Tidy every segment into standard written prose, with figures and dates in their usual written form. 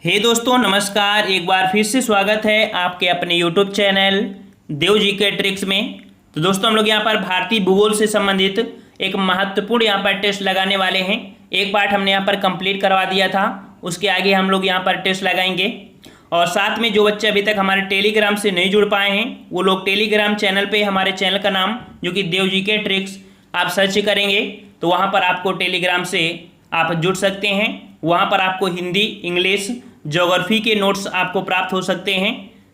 हे दोस्तों नमस्कार। एक बार फिर से स्वागत है आपके अपने YouTube चैनल देव जी के ट्रिक्स में। तो दोस्तों हम लोग यहाँ पर भारतीय भूगोल से संबंधित एक महत्वपूर्ण यहाँ पर टेस्ट लगाने वाले हैं। एक पार्ट हमने यहाँ पर कंप्लीट करवा दिया था, उसके आगे हम लोग यहाँ पर टेस्ट लगाएंगे। और साथ में जो बच्चे अभी तक हमारे टेलीग्राम से नहीं जुड़ पाए हैं वो लोग टेलीग्राम चैनल पर हमारे चैनल का नाम जो कि देव जी के ट्रिक्स आप सर्च करेंगे तो वहाँ पर आपको टेलीग्राम से आप जुड़ सकते हैं। वहाँ पर आपको हिंदी, इंग्लिश, ज्योग्राफी के नोट्स आपको प्राप्त हो सकते हैं।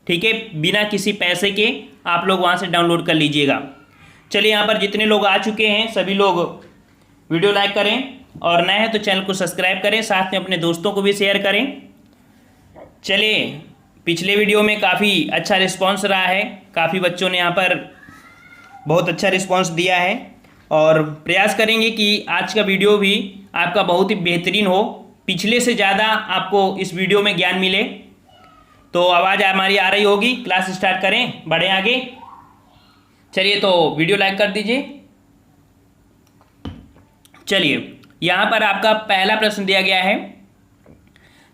ठीक है, बिना किसी पैसे के आप लोग वहाँ से डाउनलोड कर लीजिएगा। चलिए, यहाँ पर जितने लोग आ चुके हैं सभी लोग वीडियो लाइक करें और नए हैं तो चैनल को सब्सक्राइब करें, साथ में अपने दोस्तों को भी शेयर करें। चलिए, पिछले वीडियो में काफ़ी अच्छा रिस्पॉन्स रहा है, काफ़ी बच्चों ने यहाँ पर बहुत अच्छा रिस्पॉन्स दिया है और प्रयास करेंगे कि आज का वीडियो भी आपका बहुत ही बेहतरीन हो, पिछले से ज़्यादा आपको इस वीडियो में ज्ञान मिले। तो आवाज़ हमारी आ रही होगी, क्लास स्टार्ट करें, बढ़ें आगे। चलिए, तो वीडियो लाइक कर दीजिए। चलिए, यहाँ पर आपका पहला प्रश्न दिया गया है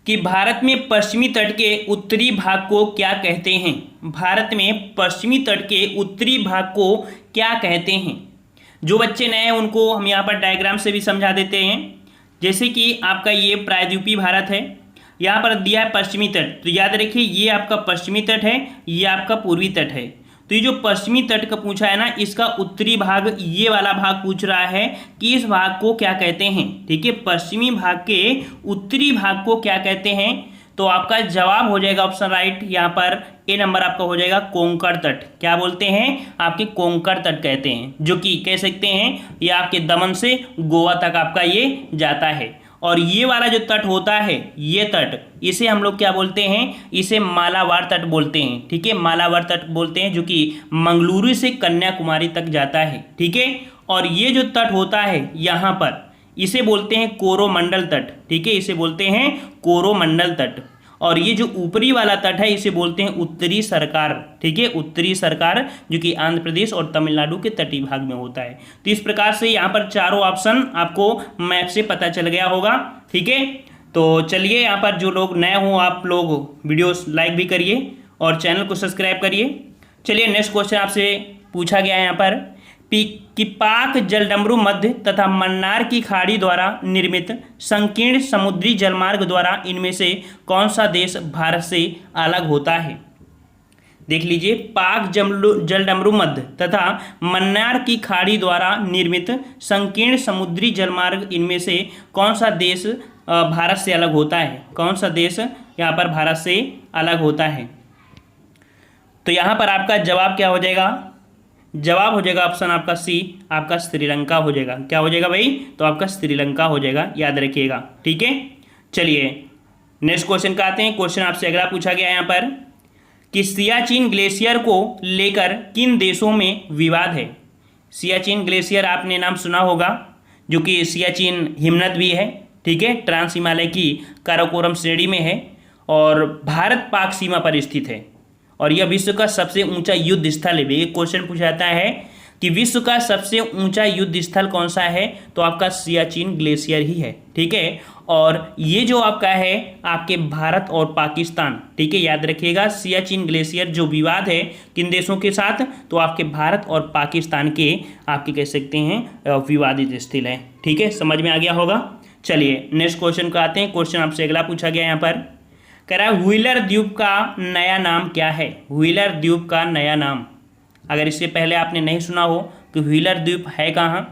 कि भारत में पश्चिमी तट के उत्तरी भाग को क्या कहते हैं। भारत में पश्चिमी तट के उत्तरी भाग को क्या कहते हैं। जो बच्चे नए हैं उनको हम यहाँ पर डायग्राम से भी समझा देते हैं। जैसे कि आपका ये प्रायद्वीपीय भारत है, यहाँ पर दिया है पश्चिमी तट, तो याद रखिए ये आपका पश्चिमी तट है, ये आपका पूर्वी तट है। तो ये जो पश्चिमी तट का पूछा है ना, इसका उत्तरी भाग, ये वाला भाग पूछ रहा है कि इस भाग को क्या कहते हैं। ठीक है, पश्चिमी भाग के उत्तरी भाग को क्या कहते हैं। तो आपका जवाब हो जाएगा ऑप्शन राइट, यहाँ पर ए नंबर आपका हो जाएगा कोंकण तट। क्या बोलते हैं, आपके कोंकण तट कहते हैं, जो कि कह सकते हैं ये आपके दमन से गोवा तक आपका ये जाता है। और ये वाला जो तट होता है, ये तट, इसे हम लोग क्या बोलते हैं, इसे मालाबार तट बोलते हैं। ठीक है, मालाबार तट बोलते हैं, जो कि मंगलुरु से कन्याकुमारी तक जाता है। ठीक है, और ये जो तट होता है यहाँ पर, इसे बोलते हैं कोरोमंडल तट। ठीक है, इसे बोलते हैं कोरोमंडल तट। और ये जो ऊपरी वाला तट है इसे बोलते हैं उत्तरी सरकार। ठीक है, उत्तरी सरकार, जो कि आंध्र प्रदेश और तमिलनाडु के तटीय भाग में होता है। तो इस प्रकार से यहाँ पर चारों ऑप्शन आपको मैप से पता चल गया होगा। ठीक है, तो चलिए, यहाँ पर जो लोग नए हों आप लोग वीडियो लाइक भी करिए और चैनल को सब्सक्राइब करिए। चलिए, नेक्स्ट क्वेश्चन आपसे पूछा गया है यहाँ पर कि पाक जलडमरू मध्य तथा मन्नार की खाड़ी द्वारा निर्मित संकीर्ण समुद्री जलमार्ग द्वारा इनमें से कौन सा देश भारत से अलग होता है। देख लीजिए, पाक जलडमरू मध्य तथा मन्नार की खाड़ी द्वारा निर्मित संकीर्ण समुद्री जलमार्ग इनमें से कौन सा देश भारत से अलग होता है। कौन सा देश यहाँ पर भारत से अलग होता है। तो यहाँ पर आपका जवाब क्या हो जाएगा, जवाब हो जाएगा ऑप्शन आपका सी, आपका श्रीलंका हो जाएगा। क्या हो जाएगा भाई, तो आपका श्रीलंका हो जाएगा, याद रखिएगा। ठीक है, चलिए नेक्स्ट क्वेश्चन का आते हैं। क्वेश्चन आपसे अगला पूछा गया है यहाँ पर कि सियाचिन ग्लेशियर को लेकर किन देशों में विवाद है। सियाचिन ग्लेशियर आपने नाम सुना होगा, जो कि सियाचिन हिमनद भी है। ठीक है, ट्रांस हिमालय की काराकोरम श्रेणी में है और भारत पाक सीमा पर स्थित है और यह विश्व का सबसे ऊंचा युद्ध स्थल है। एक क्वेश्चन पूछा जाता है कि विश्व का सबसे ऊंचा युद्ध स्थल कौन सा है, तो आपका सियाचिन ग्लेशियर ही है। ठीक है, और ये जो आपका है आपके भारत और पाकिस्तान। ठीक है, याद रखिएगा, सियाचिन ग्लेशियर जो विवाद है किन देशों के साथ, तो आपके भारत और पाकिस्तान के आपके कह सकते हैं विवादित स्थल है। ठीक है, समझ में आ गया होगा। चलिए नेक्स्ट क्वेश्चन को आते हैं। क्वेश्चन आपसे अगला पूछा गया यहाँ पर, कह रहा है व्हीलर द्वीप का नया नाम क्या है। व्हीलर द्वीप का नया नाम, अगर इससे पहले आपने नहीं सुना हो कि व्हीलर द्वीप है कहाँ,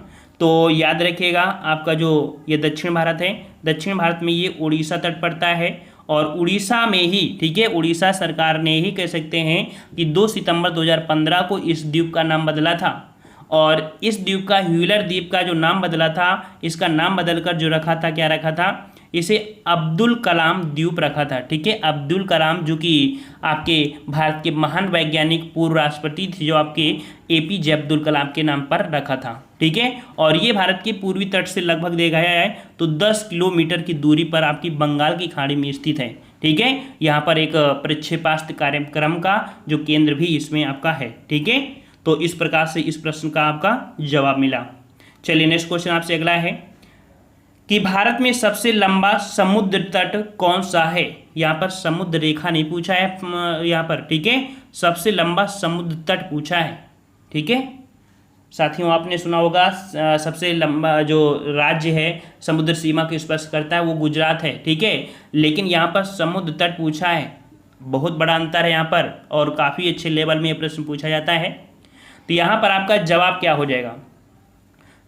तो याद रखिएगा आपका जो ये दक्षिण भारत है, दक्षिण भारत में ये उड़ीसा तट पड़ता है और उड़ीसा में ही, ठीक है, उड़ीसा सरकार ने ही कह सकते हैं कि 2 सितंबर 2015 को इस द्वीप का नाम बदला था। और इस द्वीप का, व्हीलर द्वीप का जो नाम बदला था, इसका नाम बदलकर जो रखा था, क्या रखा था, इसे अब्दुल कलाम द्वीप रखा था। ठीक है, अब्दुल कलाम जो कि आपके भारत के महान वैज्ञानिक पूर्व राष्ट्रपति थे, जो आपके APJ अब्दुल कलाम के नाम पर रखा था। ठीक है, और ये भारत के पूर्वी तट से लगभग देखा है तो 10 किलोमीटर की दूरी पर आपकी बंगाल की खाड़ी में स्थित है। ठीक है, यहाँ पर एक प्रक्षेपास्त्र कार्यक्रम का जो केंद्र भी इसमें आपका है। ठीक है, तो इस प्रकार से इस प्रश्न का आपका जवाब मिला। चलिए नेक्स्ट क्वेश्चन आपसे अगला है कि भारत में सबसे लंबा समुद्र तट कौन सा है। यहाँ पर समुद्र रेखा नहीं पूछा है यहाँ पर, ठीक है, सबसे लंबा समुद्र तट पूछा है, ठीक है। साथियों आपने सुना होगा सबसे लंबा जो राज्य है समुद्र सीमा को स्पर्श करता है वो गुजरात है, ठीक है, लेकिन यहाँ पर समुद्र तट पूछा है। बहुत बड़ा अंतर है यहाँ पर और काफ़ी अच्छे लेवल में ये प्रश्न पूछा जाता है। तो यहाँ पर आपका जवाब क्या हो जाएगा,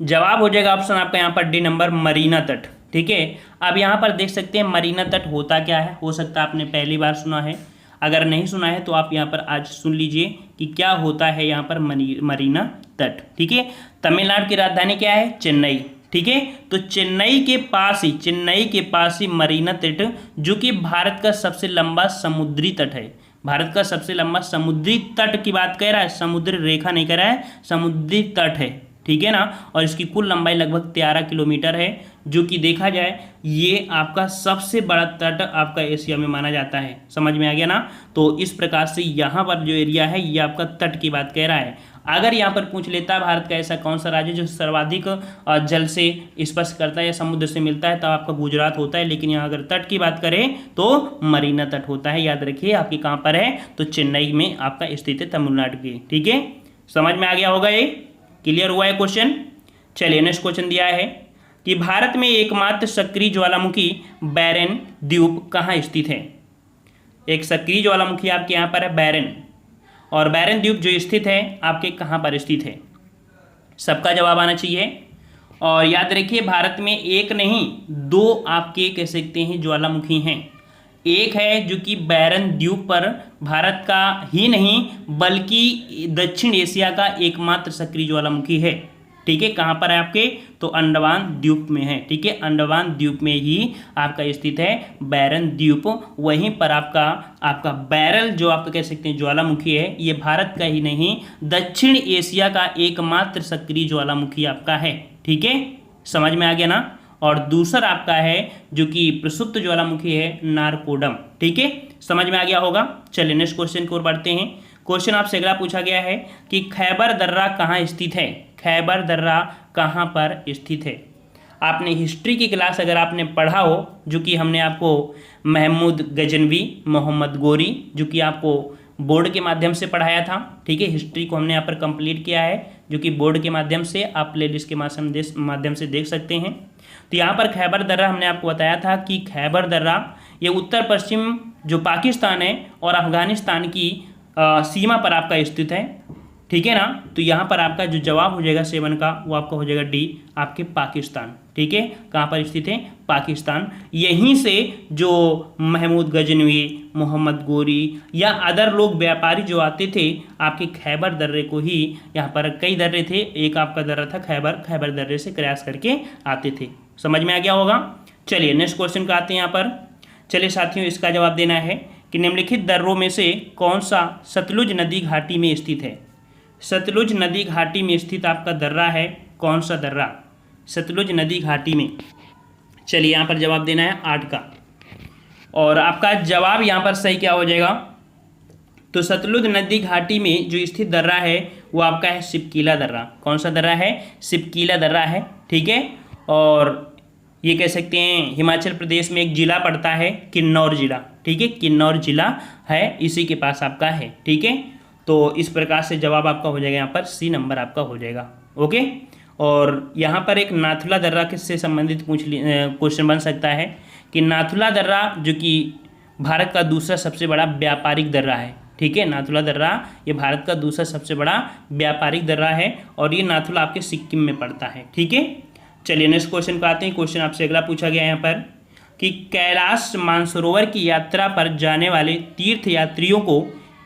जवाब हो जाएगा ऑप्शन आपका यहाँ पर डी नंबर, मरीना तट, ठीक है। अब यहाँ पर देख सकते हैं मरीना तट होता क्या है, हो सकता है आपने पहली बार सुना है, अगर नहीं सुना है तो आप यहाँ पर आज सुन लीजिए कि क्या होता है यहाँ पर मरीना तट, ठीक है। तमिलनाडु की राजधानी क्या है, चेन्नई, ठीक है। तो चेन्नई के पास ही मरीना तट, जो कि भारत का सबसे लंबा समुद्री तट है, भारत का सबसे लंबा समुद्री तट की बात कह रहा है, समुद्री रेखा नहीं कह रहा है, समुद्री तट है, ठीक है ना। और इसकी कुल लंबाई लगभग 13 किलोमीटर है, जो कि देखा जाए ये आपका सबसे बड़ा तट आपका एशिया में माना जाता है। समझ में आ गया ना। तो इस प्रकार से यहाँ पर जो एरिया है ये आपका तट की बात कह रहा है। अगर यहाँ पर पूछ लेता है भारत का ऐसा कौन सा राज्य जो सर्वाधिक जल से स्पर्श करता है या समुद्र से मिलता है, तब आपका गुजरात होता है, लेकिन यहाँ अगर तट की बात करें तो मरीना तट होता है। याद रखिए आपके कहाँ पर है, तो चेन्नई में आपका स्थित है, तमिलनाडु की, ठीक है। समझ में आ गया होगा, ये क्लियर हुआ है क्वेश्चन। चलिए नेक्स्ट क्वेश्चन दिया है कि भारत में एकमात्र सक्रिय ज्वालामुखी बैरन द्वीप कहाँ स्थित है। एक सक्रिय ज्वालामुखी आपके यहाँ पर है बैरन, और बैरन द्वीप जो स्थित है आपके कहाँ पर स्थित है, सबका जवाब आना चाहिए। और याद रखिए भारत में एक नहीं दो आपके कह सकते हैं ज्वालामुखी हैं। एक है जो कि बैरन द्वीप पर भारत का ही नहीं बल्कि दक्षिण एशिया का एकमात्र सक्रिय ज्वालामुखी है, ठीक है। कहाँ पर है आपके, तो अंडमान द्वीप में है, ठीक है, अंडमान द्वीप में ही आपका स्थित है बैरन द्वीप। वहीं पर आपका बैरल जो आप कह सकते हैं ज्वालामुखी है, ये भारत का ही नहीं दक्षिण एशिया का एकमात्र सक्रिय ज्वालामुखी आपका है, ठीक है। समझ में आ गया ना। और दूसरा आपका है जो कि प्रसुप्त ज्वालामुखी है नारकोडम, ठीक है, समझ में आ गया होगा। चलिए नेक्स्ट क्वेश्चन की ओर बढ़ते हैं। क्वेश्चन आपसे अगला पूछा गया है कि खैबर दर्रा कहाँ स्थित है, खैबर दर्रा कहाँ पर स्थित है। आपने हिस्ट्री की क्लास अगर आपने पढ़ा हो, जो कि हमने आपको महमूद गजनवी, मोहम्मद गोरी, जो कि आपको बोर्ड के माध्यम से पढ़ाया था, ठीक है, हिस्ट्री को हमने यहाँ पर कंप्लीट किया है, जो कि बोर्ड के माध्यम से आप प्लेलिस्ट के माध्यम से देख सकते हैं। तो यहाँ पर खैबर दर्रा हमने आपको बताया था कि खैबर दर्रा ये उत्तर पश्चिम जो पाकिस्तान है और अफगानिस्तान की सीमा पर आपका स्थित है, ठीक है ना। तो यहाँ पर आपका जो जवाब हो जाएगा 7 का वो आपका हो जाएगा डी, आपके पाकिस्तान, ठीक है। कहाँ पर स्थित है, पाकिस्तान। यहीं से जो महमूद गजनवी, मोहम्मद गोरी या अदर लोग व्यापारी जो आते थे आपके खैबर दर्रे को ही, यहाँ पर कई दर्रे थे, एक आपका दर्रा था खैबर दर्रे से क्रॉस करके आते थे। समझ में आ गया होगा। चलिए नेक्स्ट क्वेश्चन का आते हैं यहाँ पर। चलिए साथियों इसका जवाब देना है कि निम्नलिखित दर्रों में से कौन सा सतलुज नदी घाटी में स्थित है। सतलुज नदी घाटी में स्थित आपका दर्रा है, कौन सा दर्रा, सतलुज नदी घाटी में। चलिए यहाँ पर जवाब देना है 8 का, और आपका जवाब यहाँ पर सही क्या हो जाएगा, तो सतलुज नदी घाटी में जो स्थित दर्रा है वो आपका है सिपकीला दर्रा। कौन सा दर्रा है, सिपकीला दर्रा है, ठीक है। और ये कह सकते हैं हिमाचल प्रदेश में एक जिला पड़ता है किन्नौर जिला, ठीक है, किन्नौर जिला है, इसी के पास आपका है, ठीक है। तो इस प्रकार से जवाब आपका हो जाएगा यहाँ पर सी नंबर आपका हो जाएगा, ओके। और यहाँ पर एक नाथुला दर्रा किससे संबंधित क्वेश्चन बन सकता है कि नाथुला दर्रा जो कि भारत का दूसरा सबसे बड़ा व्यापारिक दर्रा है, ठीक है। नाथुला दर्रा ये भारत का दूसरा सबसे बड़ा व्यापारिक दर्रा है और ये नाथुला आपके सिक्किम में पड़ता है, ठीक है। चलिए नेक्स्ट क्वेश्चन पर आते हैं। क्वेश्चन आपसे अगला पूछा गया है यहाँ पर कि कैलाश मानसरोवर की यात्रा पर जाने वाले तीर्थ यात्रियों को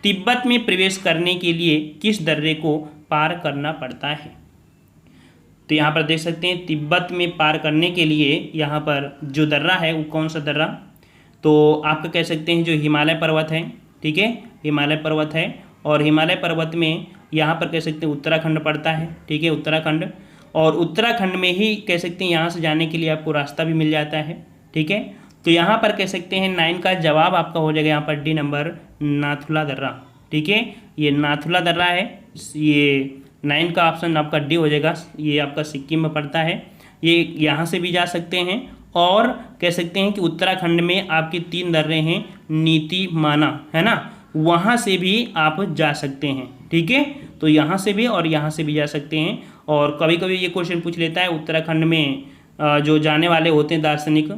तिब्बत में प्रवेश करने के लिए किस दर्रे को पार करना पड़ता है। तो यहाँ पर देख सकते हैं तिब्बत में पार करने के लिए यहाँ पर जो दर्रा है वो कौन सा दर्रा, तो आपका कह सकते हैं जो हिमालय पर्वत है, ठीक है, हिमालय पर्वत है। और हिमालय पर्वत में यहाँ पर कह सकते हैं उत्तराखंड पड़ता है, ठीक है, उत्तराखंड। और उत्तराखंड में ही कह सकते हैं यहाँ से जाने के लिए आपको रास्ता भी मिल जाता है, ठीक है। तो यहाँ पर कह सकते हैं 9 का जवाब आपका हो जाएगा यहाँ पर डी नंबर, नाथुला दर्रा, ठीक है। ये नाथुला दर्रा है, ये 9 का ऑप्शन आपका डी हो जाएगा। ये आपका सिक्किम में पड़ता है, ये यहाँ से भी जा सकते हैं, और कह सकते हैं कि उत्तराखंड में आपके 3 दर्रे हैं, नीति माना, है ना, वहाँ से भी आप जा सकते हैं। ठीक है, तो यहाँ से भी और यहाँ से भी जा सकते हैं। और कभी कभी ये क्वेश्चन पूछ लेता है उत्तराखंड में जो जाने वाले होते हैं दार्शनिक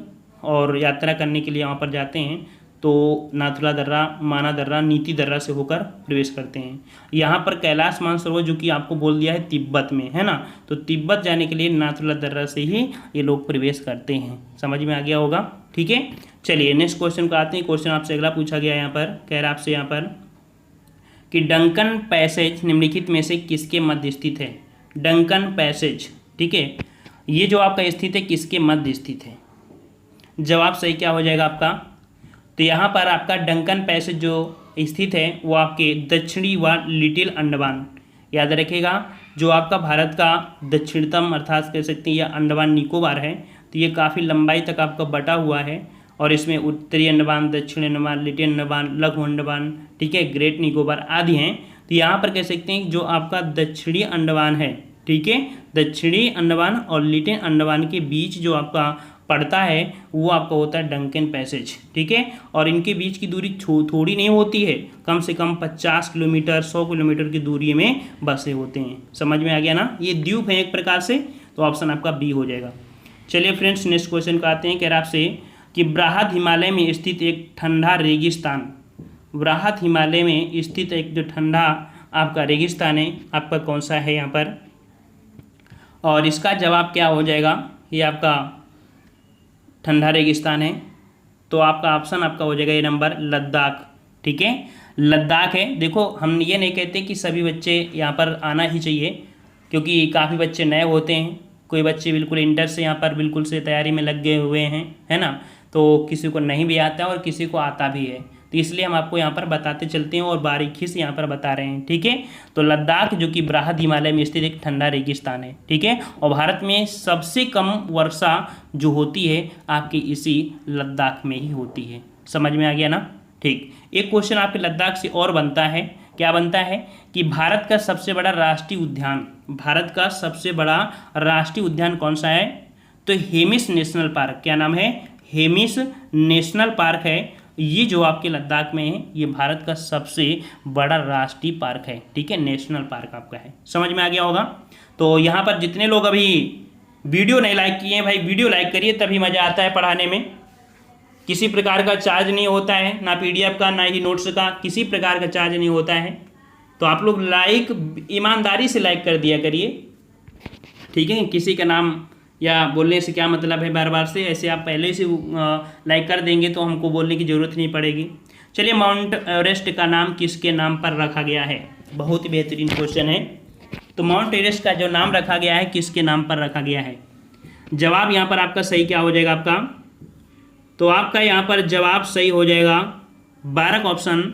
और यात्रा करने के लिए वहाँ पर जाते हैं, तो नाथुला दर्रा, माना दर्रा, नीति दर्रा से होकर प्रवेश करते हैं। यहाँ पर कैलाश मानसरोवर जो कि आपको बोल दिया है तिब्बत में, है ना, तो तिब्बत जाने के लिए नाथुला दर्रा से ही ये लोग प्रवेश करते हैं। समझ में आ गया होगा। ठीक है, चलिए नेक्स्ट क्वेश्चन को आते हैं। क्वेश्चन आपसे अगला पूछा गया यहाँ पर, कह रहा आपसे यहाँ पर कि डंकन पैसेज निम्नलिखित में से किसके मध्य स्थित है। डंकन पैसेज, ठीक है, ये जो आपका स्थित है किसके मध्य स्थित है। जवाब सही क्या हो जाएगा आपका, तो यहाँ पर आपका डंकन पैसेज जो स्थित है वो आपके दक्षिणी व लिटिल अंडमान, याद रखिएगा, जो आपका भारत का दक्षिणतम अर्थात कह सकते हैं या अंडमान निकोबार है, तो ये काफ़ी लंबाई तक आपका बटा हुआ है, और इसमें उत्तरी अंडमान, दक्षिण अंडमान, लिटिल अंडमान, लघु अंडमान, ठीक है, ग्रेट निकोबार आदि हैं। तो यहाँ पर कह सकते हैं जो आपका दक्षिणी अंडमान है, ठीक है, दक्षिणी अंडमान और लिटिल अंडमान के बीच जो आपका पड़ता है वो आपका होता है डंकन पैसेज। ठीक है, और इनके बीच की दूरी थोड़ी नहीं होती है, कम से कम 50 किलोमीटर 100 किलोमीटर की दूरी में बसे होते हैं। समझ में आ गया ना, ये द्वीप है एक प्रकार से, तो ऑप्शन आपका बी हो जाएगा। चलिए फ्रेंड्स नेक्स्ट क्वेश्चन का आते हैं। कह रहा आपसे कि बृहद हिमालय में स्थित एक ठंडा रेगिस्तान, बृहद हिमालय में स्थित एक जो ठंडा आपका रेगिस्तान है आपका कौन सा है यहाँ पर, और इसका जवाब क्या हो जाएगा, ये आपका ठंडा रेगिस्तान है, तो आपका ऑप्शन आपका हो जाएगा ये नंबर लद्दाख। ठीक है, लद्दाख है। देखो हम ये नहीं कहते कि सभी बच्चे यहाँ पर आना ही चाहिए, क्योंकि काफ़ी बच्चे नए होते हैं, कोई बच्चे बिल्कुल इंटर से यहाँ पर बिल्कुल से तैयारी में लग गए हुए हैं, है ना, तो किसी को नहीं भी आता है और किसी को आता भी है, तो इसलिए हम आपको यहाँ पर बताते चलते हैं और बारीकी से यहाँ पर बता रहे हैं। ठीक है, तो लद्दाख जो कि बृहद हिमालय में स्थित एक ठंडा रेगिस्तान है। ठीक है, और भारत में सबसे कम वर्षा जो होती है आपकी इसी लद्दाख में ही होती है। समझ में आ गया ना। ठीक, एक क्वेश्चन आपके लद्दाख से और बनता है, क्या बनता है कि भारत का सबसे बड़ा राष्ट्रीय उद्यान, भारत का सबसे बड़ा राष्ट्रीय उद्यान कौन सा है, तो हेमिस नेशनल पार्क। क्या नाम है, हेमिस नेशनल पार्क है। ये जो आपके लद्दाख में है ये भारत का सबसे बड़ा राष्ट्रीय पार्क है। ठीक है, नेशनल पार्क आपका है। समझ में आ गया होगा। तो यहाँ पर जितने लोग अभी वीडियो नहीं लाइक किए हैं भाई, वीडियो लाइक करिए, तभी मज़ा आता है पढ़ाने में। किसी प्रकार का चार्ज नहीं होता है, ना पीडीएफ का ना ही नोट्स का, किसी प्रकार का चार्ज नहीं होता है। तो आप लोग लाइक ईमानदारी से लाइक कर दिया करिए। ठीक है, किसी का नाम या बोलने से क्या मतलब है बार बार से, ऐसे आप पहले से लाइक कर देंगे तो हमको बोलने की ज़रूरत नहीं पड़ेगी। चलिए, माउंट एवरेस्ट का नाम किसके नाम पर रखा गया है, बहुत ही बेहतरीन क्वेश्चन है। तो माउंट एवरेस्ट का जो नाम रखा गया है किसके नाम पर रखा गया है। जवाब यहाँ पर आपका सही क्या हो जाएगा आपका, तो आपका यहाँ पर जवाब सही हो जाएगा 12 ऑप्शन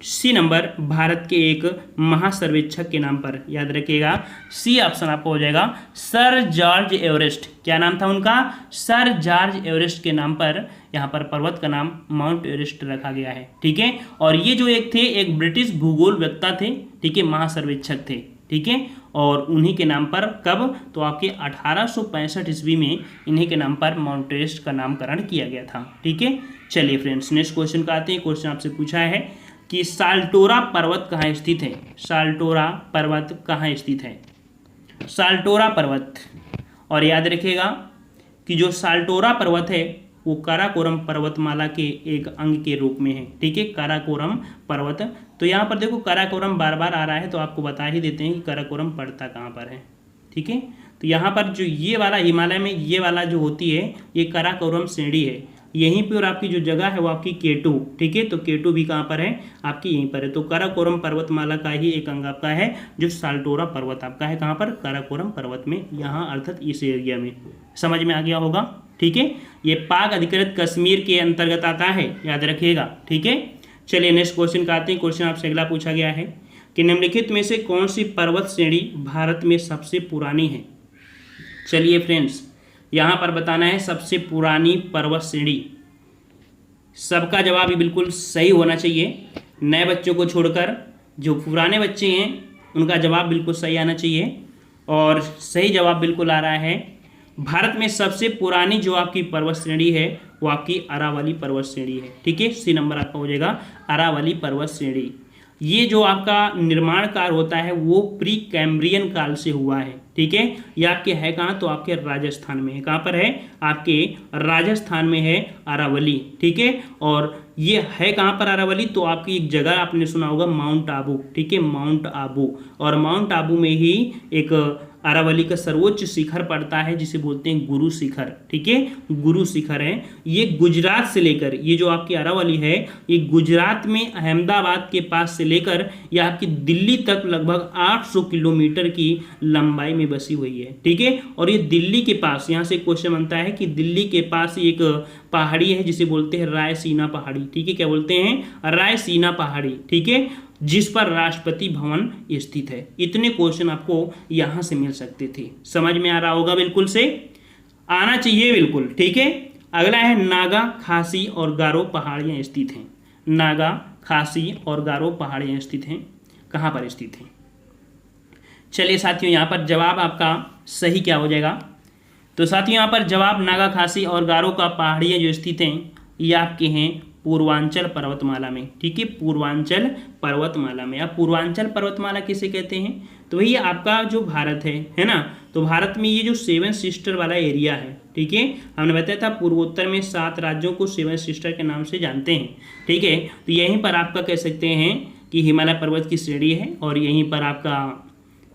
सी नंबर, भारत के एक महासर्वेक्षक के नाम पर। याद रखिएगा, सी ऑप्शन आपको हो जाएगा सर जॉर्ज एवरेस्ट। क्या नाम था उनका, सर जॉर्ज एवरेस्ट के नाम पर यहाँ पर पर्वत का नाम माउंट एवरेस्ट रखा गया है। ठीक है, और ये जो एक थे एक ब्रिटिश भूगोल वक्ता थे, ठीक है, महासर्वेक्षक थे। ठीक है, और उन्हीं के नाम पर कब, तो आपके 1865 ईस्वी में इन्हीं के नाम पर माउंट एवरेस्ट का नामकरण किया गया था। ठीक है, चलिए फ्रेंड्स नेक्स्ट क्वेश्चन का आते हैं। क्वेश्चन आपसे पूछा है कि साल्टोरा पर्वत कहाँ स्थित है। साल्टोरा पर्वत कहाँ स्थित है, साल्टोरा पर्वत। और याद रखिएगा कि जो साल्टोरा पर्वत है वो काराकोरम पर्वतमाला के एक अंग के रूप में है। ठीक है, काराकोरम पर्वत। तो यहाँ पर देखो काराकोरम बार बार आ रहा है, तो आपको बता ही देते हैं कि काराकोरम पड़ता कहाँ पर है। ठीक है, तो यहाँ पर जो ये वाला हिमालय में ये वाला जो होती है ये काराकोरम श्रेणी है, यहीं पर आपकी जो जगह है वो आपकी केटू। ठीक है, तो केटू भी कहाँ पर है, आपकी यहीं पर है। तो काराकोरम पर्वतमाला का ही एक अंग आपका है जो साल्टोरा पर्वत आपका है, कहाँ पर, काराकोरम पर्वत में, यहाँ अर्थात इस एरिया में। समझ में आ गया होगा। ठीक है, ये पाक अधिकृत कश्मीर के अंतर्गत आता है, याद रखिएगा। ठीक है, चलिए नेक्स्ट क्वेश्चन का आते हैं। क्वेश्चन आपसे अगला पूछा गया है कि निम्नलिखित में से कौन सी पर्वत श्रेणी भारत में सबसे पुरानी है। चलिए फ्रेंड्स, यहाँ पर बताना है सबसे पुरानी पर्वत श्रेणी। सबका जवाब भी बिल्कुल सही होना चाहिए, नए बच्चों को छोड़कर जो पुराने बच्चे हैं उनका जवाब बिल्कुल सही आना चाहिए। और सही जवाब बिल्कुल आ रहा है भारत में सबसे पुरानी जो आपकी पर्वत श्रेणी है वो आपकी अरावली पर्वत श्रेणी है। ठीक है, सी नंबर आपका हो जाएगा अरावली पर्वत श्रेणी। ये जो आपका निर्माण कार्य होता है वो प्री कैम्ब्रियन काल से हुआ है। ठीक है, ये आपके है कहाँ, तो आपके राजस्थान में है। कहाँ पर है, आपके राजस्थान में है अरावली। ठीक है, और ये है कहाँ पर अरावली, तो आपकी एक जगह आपने सुना होगा माउंट आबू। ठीक है, माउंट आबू, और माउंट आबू में ही एक अरावली का सर्वोच्च शिखर पड़ता है जिसे बोलते हैं गुरु शिखर। ठीक है, गुरु शिखर है। ये गुजरात से लेकर, ये जो आपकी अरावली है ये गुजरात में अहमदाबाद के पास से लेकर यह आपकी दिल्ली तक लगभग 800 किलोमीटर की लंबाई में बसी हुई है। ठीक है, और ये दिल्ली के पास, यहाँ से क्वेश्चन बनता है कि दिल्ली के पास एक पहाड़ी है जिसे बोलते हैं रायसीना पहाड़ी। ठीक है, क्या बोलते हैं, रायसीना पहाड़ी। ठीक है, जिस पर राष्ट्रपति भवन स्थित है। इतने क्वेश्चन आपको यहां से मिल सकते थे। समझ में आ रहा होगा, बिल्कुल से आना चाहिए, बिल्कुल। ठीक है, अगला है नागा, खासी और गारो पहाड़ियां स्थित हैं। नागा, खासी और गारो पहाड़ियां स्थित हैं, कहां पर स्थित हैं। चलिए साथियों, यहां पर जवाब आपका सही क्या हो जाएगा, तो साथियों यहां पर जवाब नागा, खासी और गारो का पहाड़ियां जो स्थित हैं ये आपके हैं पूर्वांचल पर्वतमाला में। ठीक है, पूर्वांचल पर्वतमाला में। अब पूर्वांचल पर्वतमाला किसे कहते हैं, तो वही आपका जो भारत है ना, तो भारत में ये जो 7 सिस्टर वाला एरिया है। ठीक है, हमने बताया था पूर्वोत्तर में 7 राज्यों को 7 सिस्टर के नाम से जानते हैं। ठीक है, तो यहीं पर आपका कह सकते हैं कि हिमालय पर्वत की श्रेणी है, और यहीं पर आपका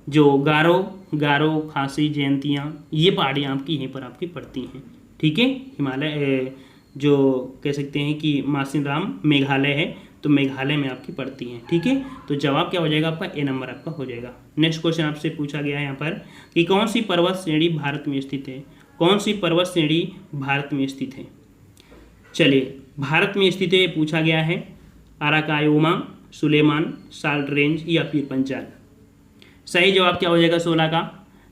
जो गारो, खासी, जयंतियाँ, ये पहाड़ियाँ आपकी यहीं पर आपकी पड़ती हैं। ठीक है, हिमालय जो कह सकते हैं कि मासिनराम मेघालय है, तो मेघालय में आपकी पड़ती हैं। ठीक है, तो जवाब क्या हो जाएगा आपका, ए नंबर आपका हो जाएगा। नेक्स्ट क्वेश्चन आपसे पूछा गया है यहाँ पर कि कौन सी पर्वत श्रेणी भारत में स्थित है। कौन सी पर्वत श्रेणी भारत में स्थित है। चलिए, भारत में स्थित है पूछा गया है अराकायोमा, सुलेमान, साल्ट रेंज या पीर पंचाल। सही जवाब क्या हो जाएगा 16 का,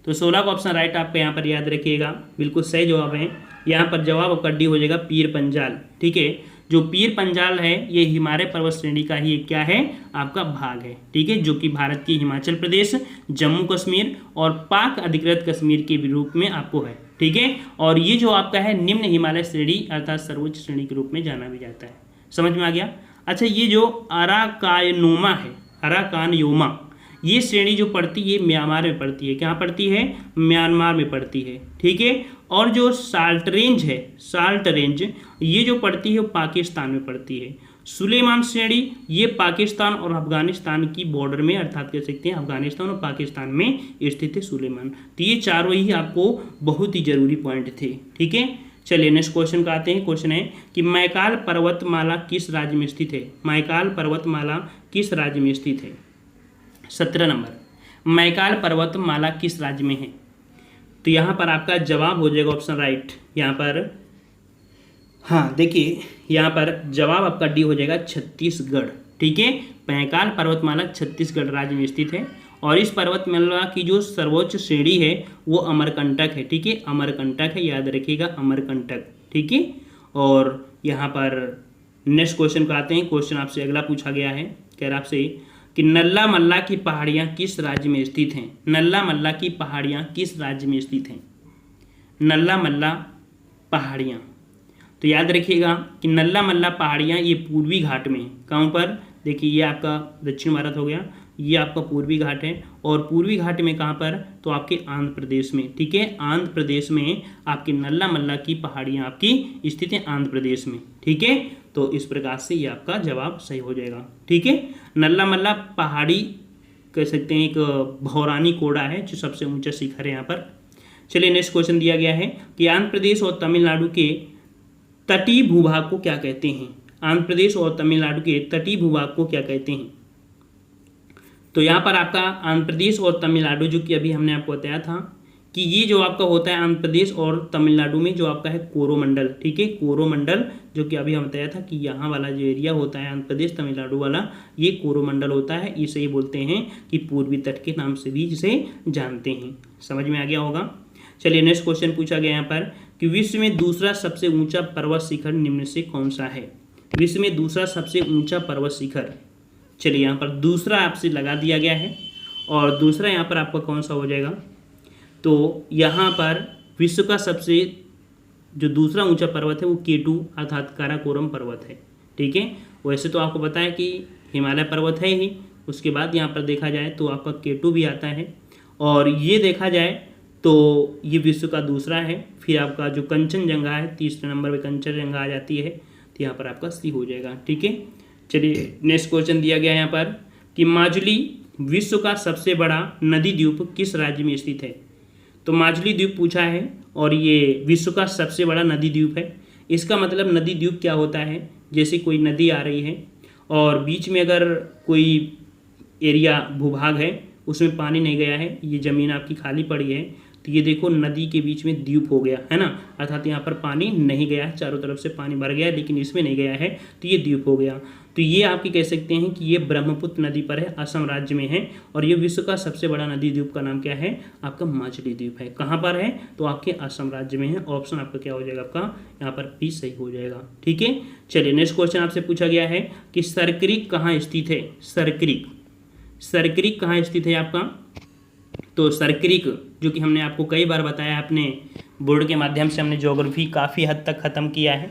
तो 16 का ऑप्शन राइट आपका यहाँ पर याद रखिएगा, बिल्कुल सही जवाब है। यहाँ पर जवाब आपका डी हो जाएगा पीर पंजाल। ठीक है, जो पीर पंजाल है ये हिमालय पर्वत श्रेणी का ही क्या है, आपका भाग है। ठीक है, जो कि भारत की हिमाचल प्रदेश, जम्मू कश्मीर और पाक अधिकृत कश्मीर के रूप में आपको है। ठीक है, और ये जो आपका है निम्न हिमालय श्रेणी अर्थात सर्वोच्च श्रेणी के रूप में जाना भी जाता है। समझ में आ गया। अच्छा, ये जो अराकानयोमा है, अराकानयोमा, ये श्रेणी जो पड़ती है म्यांमार में पड़ती है। कहाँ पड़ती है, म्यांमार में पड़ती है। ठीक है, और जो साल्ट रेंज है, साल्ट रेंज ये जो पड़ती है वो पाकिस्तान में पड़ती है। सुलेमान श्रेणी ये पाकिस्तान और अफगानिस्तान की बॉर्डर में, अर्थात कह सकते हैं अफगानिस्तान और पाकिस्तान में स्थित है सुलेमान। तो ये चारों ही आपको बहुत ही जरूरी पॉइंट थे। ठीक है, चलिए नेक्स्ट क्वेश्चन का आते हैं। क्वेश्चन है कि मैकाल पर्वतमाला किस राज्य में स्थित है। मैकाल पर्वतमाला किस राज्य में स्थित है। 17 नंबर, मैकाल पर्वतमाला किस राज्य में है। तो यहाँ पर आपका जवाब हो जाएगा ऑप्शन राइट। यहाँ पर हाँ देखिए, यहाँ पर जवाब आपका डी हो जाएगा छत्तीसगढ़। ठीक है, मैकाल पर्वतमाला छत्तीसगढ़ राज्य में स्थित है, और इस पर्वतमाला की जो सर्वोच्च श्रेणी है वो अमरकंटक है। ठीक है, अमरकंटक है, याद रखिएगा अमरकंटक। ठीक है, और यहाँ पर नेक्स्ट क्वेश्चन को आते हैं। क्वेश्चन आपसे अगला पूछा गया है, कह रहा आपसे कि नल्ला मल्ला की पहाड़ियाँ किस राज्य में स्थित हैं। नल्ला मल्ला की पहाड़ियाँ किस राज्य में स्थित हैं। नल्ला मल्ला पहाड़ियाँ, तो याद रखिएगा कि नल्ला मल्ला पहाड़ियाँ ये पूर्वी घाट में, कहाँ पर, देखिए ये आपका दक्षिण भारत हो गया, ये आपका पूर्वी घाट है, और पूर्वी घाट में कहाँ पर, तो आपके आंध्र प्रदेश में। ठीक है, आंध्र प्रदेश में आपकी नल्ला मल्ला की पहाड़ियाँ आपकी स्थित हैं आंध्र प्रदेश में। ठीक है, तो इस प्रकार से ये आपका जवाब सही हो जाएगा। ठीक है, नल्ला मल्ला पहाड़ी कह सकते हैं एक भौरानी कोड़ा है जो सबसे ऊंचा शिखर है यहाँ पर। चलिए नेक्स्ट क्वेश्चन दिया गया है कि आंध्र प्रदेश और तमिलनाडु के तटीय भूभाग को क्या कहते हैं। आंध्र प्रदेश और तमिलनाडु के तटीय भूभाग को क्या कहते हैं। तो यहाँ पर आपका आंध्र प्रदेश और तमिलनाडु, जो कि अभी हमने आपको बताया था कि ये जो आपका होता है आंध्र प्रदेश और तमिलनाडु में जो आपका है कोरोमंडल। ठीक है, कोरोमंडल, जो कि अभी हम बताया था कि यहाँ वाला जो एरिया होता है आंध्र प्रदेश तमिलनाडु वाला, ये कोरोमंडल होता है। इसे ही बोलते हैं कि पूर्वी तट के नाम से भी जिसे जानते हैं। समझ में आ गया होगा। चलिए नेक्स्ट क्वेश्चन पूछा गया यहाँ पर कि विश्व में दूसरा सबसे ऊंचा पर्वत शिखर निम्न से कौन सा है। विश्व में दूसरा सबसे ऊंचा पर्वत शिखर, चलिए यहाँ पर दूसरा आपसे लगा दिया गया है, और दूसरा यहाँ पर आपका कौन सा हो जाएगा, तो यहाँ पर विश्व का सबसे जो दूसरा ऊंचा पर्वत है वो K2 अर्थात काराकोरम पर्वत है। ठीक है, वैसे तो आपको पता है कि हिमालय पर्वत है ही, उसके बाद यहाँ पर देखा जाए तो आपका K2 भी आता है, और ये देखा जाए तो ये विश्व का दूसरा है। फिर आपका जो कंचनजंगा है तीसरे नंबर पे कंचनजंगा आ जाती है, तो यहाँ पर आपका सी हो जाएगा। ठीक है, चलिए नेक्स्ट क्वेश्चन दिया गया है यहाँ पर कि माजुली विश्व का सबसे बड़ा नदी द्वीप किस राज्य में स्थित है। तो माजुली द्वीप पूछा है और ये विश्व का सबसे बड़ा नदी द्वीप है। इसका मतलब नदी द्वीप क्या होता है, जैसे कोई नदी आ रही है और बीच में अगर कोई एरिया भूभाग है उसमें पानी नहीं गया है, ये ज़मीन आपकी खाली पड़ी है, तो ये देखो नदी के बीच में द्वीप हो गया है ना, अर्थात यहाँ पर पानी नहीं गया है, चारों तरफ से पानी भर गया है लेकिन इसमें नहीं गया है, तो ये द्वीप हो गया। तो ये आपकी कह सकते हैं कि ये ब्रह्मपुत्र नदी पर है, असम राज्य में है, और ये विश्व का सबसे बड़ा नदी द्वीप का नाम क्या है, आपका माजुली द्वीप है। कहाँ पर है, तो आपके असम राज्य में है। ऑप्शन आपका क्या हो जाएगा, आपका यहाँ पर भी सही हो जाएगा। ठीक है, चलिए नेक्स्ट क्वेश्चन आपसे पूछा गया है कि सरक्रीक कहाँ स्थित है। सरक्रीक, सरक्रीक कहाँ स्थित है आपका, तो सरक्रीक जो कि हमने आपको कई बार बताया, अपने बोर्ड के माध्यम से हमने ज्योग्राफी काफ़ी हद तक ख़त्म किया है।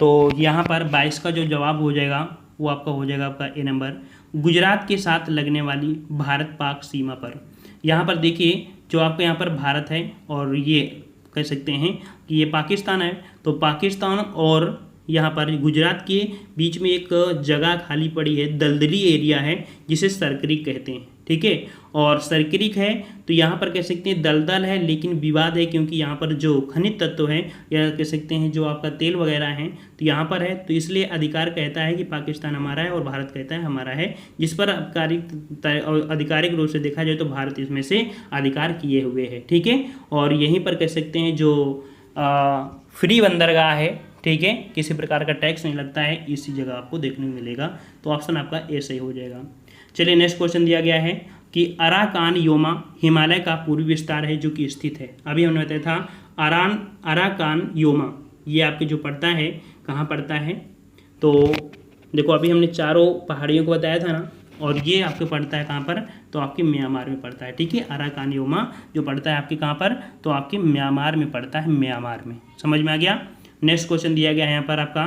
तो यहाँ पर 22 का जो जवाब हो जाएगा वो आपका हो जाएगा आपका ए नंबर, गुजरात के साथ लगने वाली भारत पाक सीमा पर। यहाँ पर देखिए जो आपका यहाँ पर भारत है और ये कह सकते हैं कि ये पाकिस्तान है, तो पाकिस्तान और यहाँ पर गुजरात के बीच में एक जगह खाली पड़ी है, दलदली एरिया है जिसे सरक्रीक कहते हैं। ठीक है, और सरक्रीक है तो यहाँ पर कह सकते हैं दलदल है, लेकिन विवाद है क्योंकि यहाँ पर जो खनिज तत्व है या कह सकते हैं जो आपका तेल वगैरह है तो यहाँ पर है, तो इसलिए अधिकार कहता है कि पाकिस्तान हमारा है और भारत कहता है हमारा है, जिस पर आधिकारिक रूप से देखा जाए तो भारत इसमें से अधिकार किए हुए है। ठीक है, और यहीं पर कह सकते हैं जो फ्री बंदरगाह है, ठीक है, किसी प्रकार का टैक्स नहीं लगता है, इसी जगह आपको देखने को मिलेगा। तो ऑप्शन आपका ए सही हो जाएगा। चलिए नेक्स्ट क्वेश्चन दिया गया है कि अराकान योमा हिमालय का पूर्वी विस्तार है जो कि स्थित है। अभी हमने बताया था अराकान योमा, ये आपके जो पड़ता है कहाँ पड़ता है, तो देखो अभी हमने चारों पहाड़ियों को बताया था ना, और ये आपके पड़ता है कहाँ पर, तो आपके म्यांमार में पड़ता है। ठीक है, अराकान योमा जो पड़ता है आपके कहाँ पर, तो आपके म्यांमार में पड़ता है, म्यांमार में। समझ में आ गया। नेक्स्ट क्वेश्चन दिया गया है यहाँ पर आपका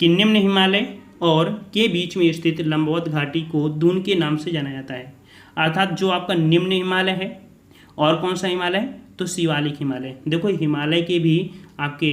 कि निम्न हिमालय और के बीच में स्थित लंबवत घाटी को दून के नाम से जाना जाता है। अर्थात जो आपका निम्न हिमालय है और कौन सा हिमालय, तो शिवालिक हिमालय। देखो हिमालय के भी आपके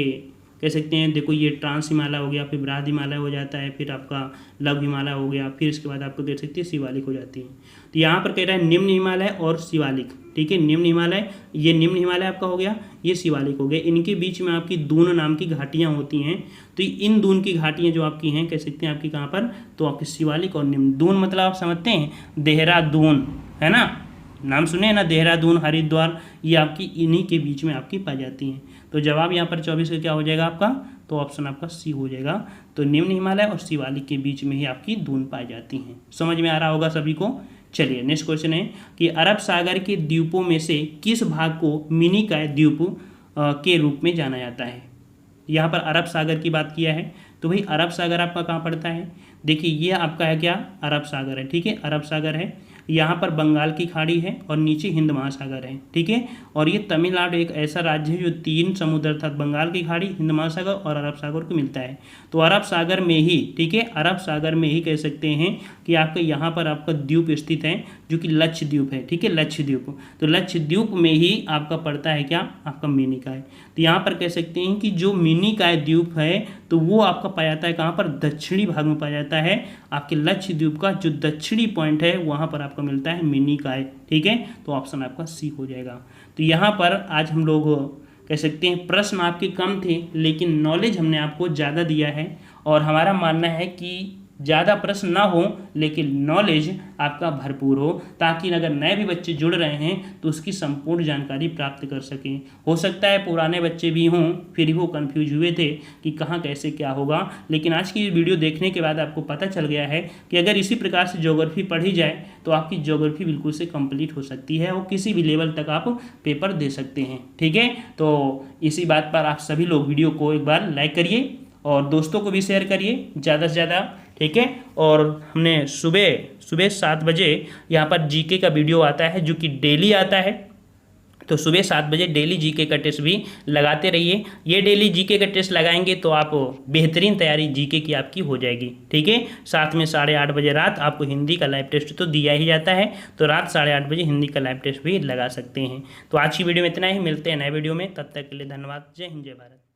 कह सकते हैं, देखो ये ट्रांस हिमालय हो गया, फिर बृहद हिमालय हो जाता है, फिर आपका लघु हिमालय हो गया, फिर इसके बाद आपको कह सकते हैं शिवालिक हो जाती है। तो यहाँ पर कह रहा है निम्न हिमालय और शिवालिक। ठीक है, निम्न हिमालय, ये निम्न हिमालय आपका हो गया, ये शिवालिक हो गया, इनके बीच में आपकी दून नाम की घाटियाँ होती हैं। तो इन दून की घाटियाँ जो आपकी हैं कह सकते हैं आपकी कहाँ पर, तो आपकी शिवालिक और निम्न। दून मतलब आप समझते हैं, देहरादून है ना, नाम सुने ना, देहरादून, हरिद्वार, ये आपकी इन्हीं के बीच में आपकी पाई जाती हैं। तो जवाब यहाँ पर 24 का क्या हो जाएगा आपका, तो ऑप्शन आपका सी हो जाएगा। तो निम्न हिमालय और शिवालिक के बीच में ही आपकी दून पाई जाती हैं। समझ में आ रहा होगा सभी को। चलिए नेक्स्ट क्वेश्चन है कि अरब सागर के द्वीपों में से किस भाग को मिनिकॉय द्वीप के रूप में जाना जाता है। यहाँ पर अरब सागर की बात किया है, तो भाई अरब सागर आपका कहाँ पड़ता है, देखिए ये आपका है क्या, अरब सागर है। ठीक है, अरब सागर है, यहाँ पर बंगाल की खाड़ी है और नीचे हिंद महासागर है। ठीक है, और ये तमिलनाडु एक ऐसा राज्य है जो 3 समुद्र अर्थात बंगाल की खाड़ी, हिंद महासागर और अरब सागर को मिलता है। तो अरब सागर में ही, ठीक है, अरब सागर में ही कह सकते हैं कि आपका यहाँ पर आपका द्वीप स्थित है जो कि लक्षद्वीप है। ठीक है, लक्षद्वीप, तो लक्षद्वीप में ही आपका पड़ता है क्या, आपका मिनिकॉय। तो यहाँ पर कह सकते हैं कि जो मिनिकॉय द्वीप है तो वो आपका पाया जाता है कहाँ पर, दक्षिणी भाग में पाया जाता है। आपके लक्षद्वीप का जो दक्षिणी पॉइंट है वहाँ पर आपको मिलता है मिनिकॉय। ठीक है, तो ऑप्शन आपका सी हो जाएगा। तो यहाँ पर आज हम लोग कह सकते हैं प्रश्न आपके कम थे लेकिन नॉलेज हमने आपको ज़्यादा दिया है, और हमारा मानना है कि ज़्यादा प्रश्न ना हो लेकिन नॉलेज आपका भरपूर हो, ताकि अगर नए भी बच्चे जुड़ रहे हैं तो उसकी संपूर्ण जानकारी प्राप्त कर सकें। हो सकता है पुराने बच्चे भी हों फिर वो कंफ्यूज हुए थे कि कहाँ कैसे क्या होगा, लेकिन आज की वीडियो देखने के बाद आपको पता चल गया है कि अगर इसी प्रकार से ज्योग्राफी पढ़ी जाए तो आपकी ज्योग्राफी बिल्कुल से कंप्लीट हो सकती है और किसी भी लेवल तक आप पेपर दे सकते हैं। ठीक है, तो इसी बात पर आप सभी लोग वीडियो को एक बार लाइक करिए और दोस्तों को भी शेयर करिए ज़्यादा से ज़्यादा। ठीक है, और हमने सुबह 7 बजे यहाँ पर जीके का वीडियो आता है जो कि डेली आता है। तो सुबह 7 बजे डेली जीके का टेस्ट भी लगाते रहिए। ये डेली जीके का टेस्ट लगाएंगे तो आप बेहतरीन तैयारी जीके की आपकी हो जाएगी। ठीक है, साथ में 8:30 बजे रात आपको हिंदी का लाइव टेस्ट तो दिया ही जाता है, तो रात 8:30 बजे हिंदी का लाइव टेस्ट भी लगा सकते हैं। तो आज की वीडियो में इतना ही, मिलते हैं नए वीडियो में, तब तक के लिए धन्यवाद। जय हिंद, जय भारत।